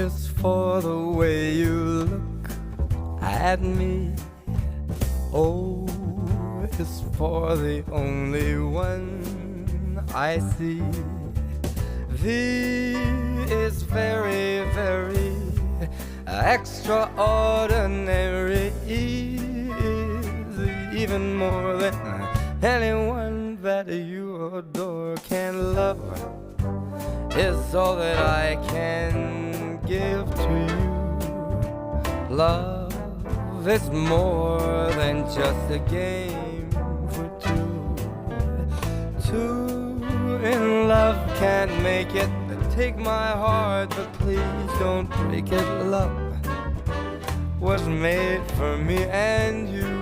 is for the way you look at me. O is for the only one I see. V is very, very extraordinary. E is even more than anyone that you adore can love. Is all that I can give to you. Love is more than just a game for two. Two in love can't make it. Take my heart, but please don't break it. Love was made for me and you.